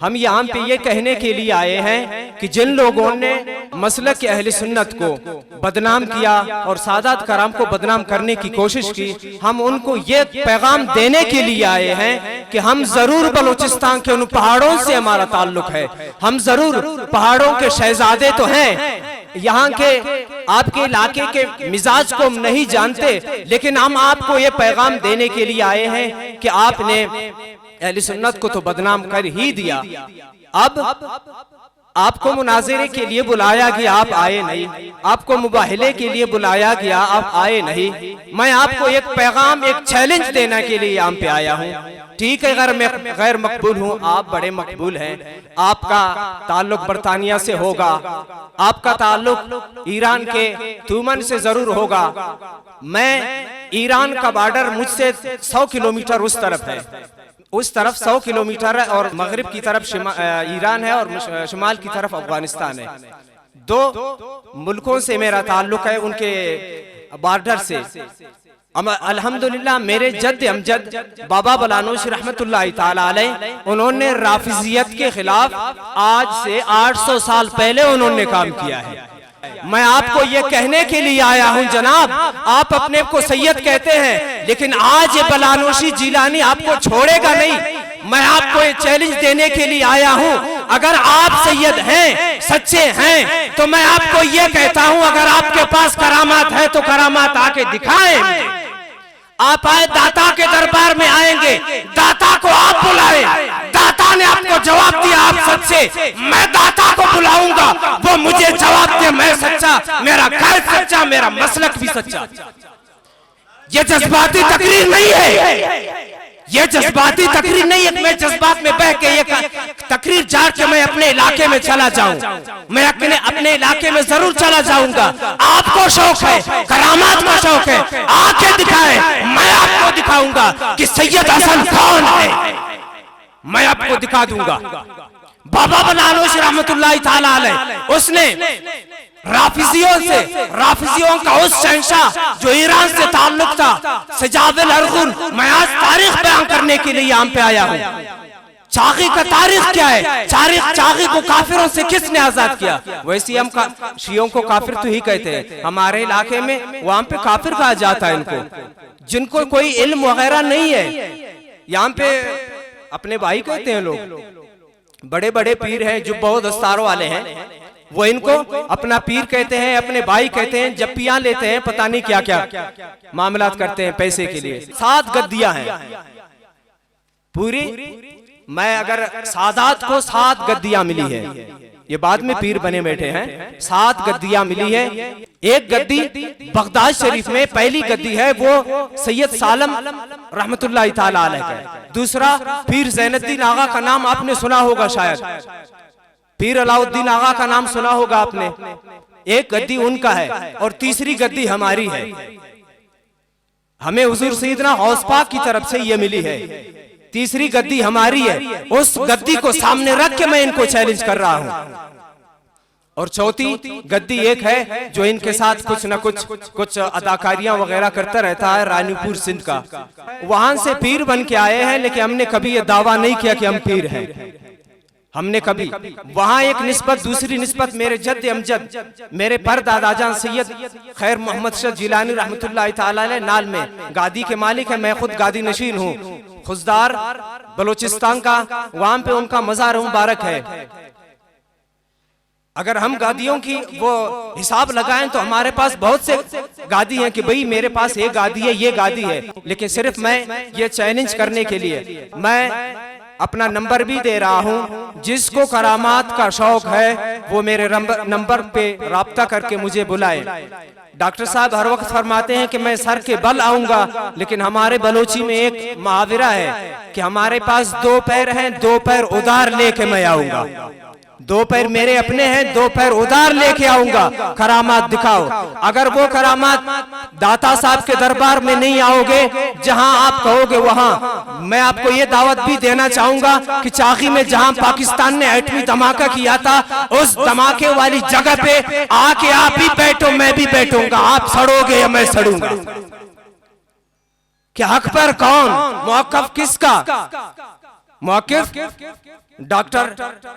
हम यहाँ पे ये कहने के लिए आए हैं कि जिन लोगों ने मसलक के अहले सुन्नत को बदनाम किया और सादात कराम को बदनाम करने की कोशिश की, हम उनको ये पैगाम देने के लिए आए हैं कि हम जरूर बलूचिस्तान के उन पहाड़ों से हमारा ताल्लुक है, हम जरूर पहाड़ों के शहजादे तो हैं। यहाँ के आपके इलाके के मिजाज को हम नहीं जानते, लेकिन हम आपको ये पैगाम देने के लिए आए हैं कि आपने अहले सुन्नत को तो बदनाम कर ही दिया, अब आपको मुनाज़रे के लिए बुलाया गया, आप आए नहीं, आपको मुबाहिले के लिए बुलाया गया, आप आए नहीं। मैं आपको एक पैगाम, एक चैलेंज देने के लिए यहाँ पे आया हूँ। ठीक है, अगर मैं गैर मकबूल हूँ, आप बड़े मकबूल हैं, आपका ताल्लुक बरतानिया से होगा, आपका ताल्लुक ईरान के तुमन से जरूर होगा। मैं ईरान का बॉर्डर मुझसे 100 किलोमीटर उस तरफ है, उस तरफ 100 किलोमीटर है, और मगरिब की तरफ ईरान है और शुमाल की तरफ अफगानिस्तान है। दो मुल्कों से मेरा ताल्लुक है, उनके बॉर्डर से। अल्हम्दुलिल्लाह मेरे जद्द अमजद बाबा बलानोश रहमतुल्लाह ताला अलैह, उन्होंने राफिजियत के खिलाफ आज से 800 साल पहले उन्होंने काम किया है। मैं आपको ये कहने के लिए आया हूँ जनाब, आप अपने को सैयद कहते हैं, लेकिन आज ये बलानोशी जिलानी आपको छोड़ेगा नहीं। मैं आपको ये चैलेंज देने के लिए आया हूँ, अगर आप सैयद हैं, सच्चे हैं, तो मैं आपको ये कहता हूँ, अगर आपके पास करामात है तो करामात आके दिखाएं। आप आए, दाता के दरबार में आएंगे, दाता को आप बुलाएं, दाता ने आपको जवाब दिया आप सच्चे, मैं दाता को बुलाऊंगा, वो मुझे जवाब दे मैं सच्चा, मेरा कैद सच्चा, मेरा मसलक भी सच्चा। ये जज्बाती तकरीर नहीं है, ये जज्बाती तकरीर नहीं है। मैं जज्बात में बह के ये तकरीर झाड़ के मैं अपने इलाके में चला जाऊं, मैं अपने इलाके में जरूर चला जाऊंगा। आपको शौक है, करामात का शौक है, आके दिखाए, मैं आपको दिखाऊंगा कि सैयद हसन कौन है, मैं आपको दिखा दूंगा। बाबा बलानोश रहमतुल्लाह ताला अलैह, उसने राफिजियों से, राफिजियों का उस शहंशाह जो ईरान से ताल्लुक था, सजाबिल अरगुन, मैं आज तारीख बयान करने के लिए यहाँ पे आया हूँ। चागी का तारीख क्या है? चागी को काफिरों से किसने आजाद किया? वैसे हम शियों को काफिर तो ही कहते हैं, हमारे इलाके में वहां पे काफिर कहा जाता है इनको, जिनको कोई इल्म वगैरह नहीं है। यहाँ पे अपने भाई कहते हैं लोग, बड़े बड़े पीर हैं, जुब्बा दस्तारों वाले हैं, वो इनको अपना पीर कहते हैं, अपने भाई कहते हैं, जप्पियां लेते हैं, पता नहीं क्या क्या मामलात करते हैं पैसे के लिए। 7 गद्दियां हैं पूरी। मैं अगर सादात को 7 गद्दियां मिली है, ये बाद में पीर बने बैठे हैं, 7 गद्दियां मिली है। एक गद्दी बगदाद शरीफ में पहली गद्दी है, वो सैयद सालम रहमतुल्लाह ताला अलैह का। दूसरा पीर ज़ैनुद्दीन आगा का नाम आपने सुना होगा, शायद पीर अलाउद्दीन आगा का नाम सुना होगा आपने। एक गद्दी उनका है और तीसरी गद्दी हमारी है, हमें हुजूर सैयदना गौस पाक की तरफ से ये मिली है। तीसरी गद्दी हमारी है, उस गद्दी को सामने रख के मैं इनको चैलेंज कर रहा हूं। और चौथी गद्दी एक है जो इनके साथ कुछ न कुछ अदाकारियां वगैरह करता रहता है, रानीपुर सिंध का। वहां से पीर बन के आए हैं, लेकिन हमने कभी ये दावा नहीं किया कि हम पीर हैं। हमने कभी वहां एक निस्बत, दूसरी निस्बत मेरे जद्द अमजद, मेरे परदादाजान सैयद खैर मोहम्मद शाह जिलानी रहमतुल्लाह ताला अलैह नाल में गादी के मालिक है। मैं खुद गादी नशीन हूँ, खुजदार बलोचिस्तान का, वहां पे उनका मज़ार मुबारक है। अगर हम गादियों की वो हिसाब लगाएं तो हमारे पास बहुत से गादी हैं कि भाई मेरे पास ये गादी है, ये गादी है। लेकिन सिर्फ मैं ये चैलेंज करने के लिए मैं अपना नंबर भी दे रहा हूं, जिसको करामात का शौक है वो मेरे नंबर पे राब्ता करके मुझे बुलाए। डॉक्टर साहब हर वक्त फरमाते हैं कि मैं सर के बल आऊंगा, लेकिन हमारे बलोची में एक मुहावरा है कि हमारे पास 2 पैर हैं, 2 पैर उधार लेके मैं आऊंगा। 2 पैर मेरे अपने हैं, 2 पैर उधार लेके आऊंगा, करामात दिखाओ। अगर वो करामात दाता साहब के दरबार में नहीं आओगे, जहां आप कहोगे वहां, मैं आपको ये दावत भी देना चाहूंगा कि चाकी में जहां पाकिस्तान ने एटमी धमाका किया था, उस धमाके वाली जगह पे आके आप भी बैठो, मैं भी बैठूंगा। आप सड़ोगे या मैं सड़ूंगा, कि हक पर कौन, मौकफ किसका? मौक़िफ़ डॉक्टर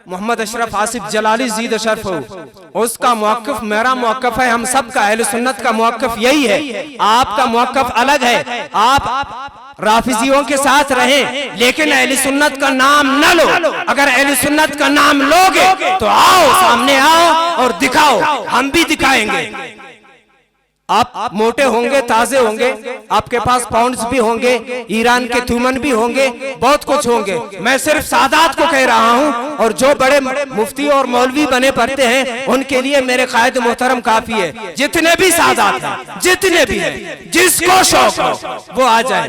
मोहम्मद अशरफ आसिफ जलाली ज़ीद अशरफ हो, उसका मौक़िफ़ मेरा मौक़िफ़ है, हम सब का अहले सुन्नत का मौक़िफ़ यही है। आपका मौक़िफ़ अलग है, आप राफिजियों के साथ रहें लेकिन अहले सुन्नत का नाम न लो। अगर अहले सुन्नत का नाम लोगे तो आओ, सामने आओ और दिखाओ, हम भी दिखाएंगे। आप मोटे होंगे, ताजे होंगे, आपके पास पाउंड्स भी होंगे, ईरान के थूमन भी होंगे, बहुत कुछ होंगे। मैं सिर्फ सादात को कह रहा हूं, और जो बड़े मुफ्ती और मौलवी बने पड़ते हैं उनके लिए मेरे कायद मोहतरम काफी है। जितने भी सादात हैं, जितने भी हैं, जिसको शौक हो वो आ जाए।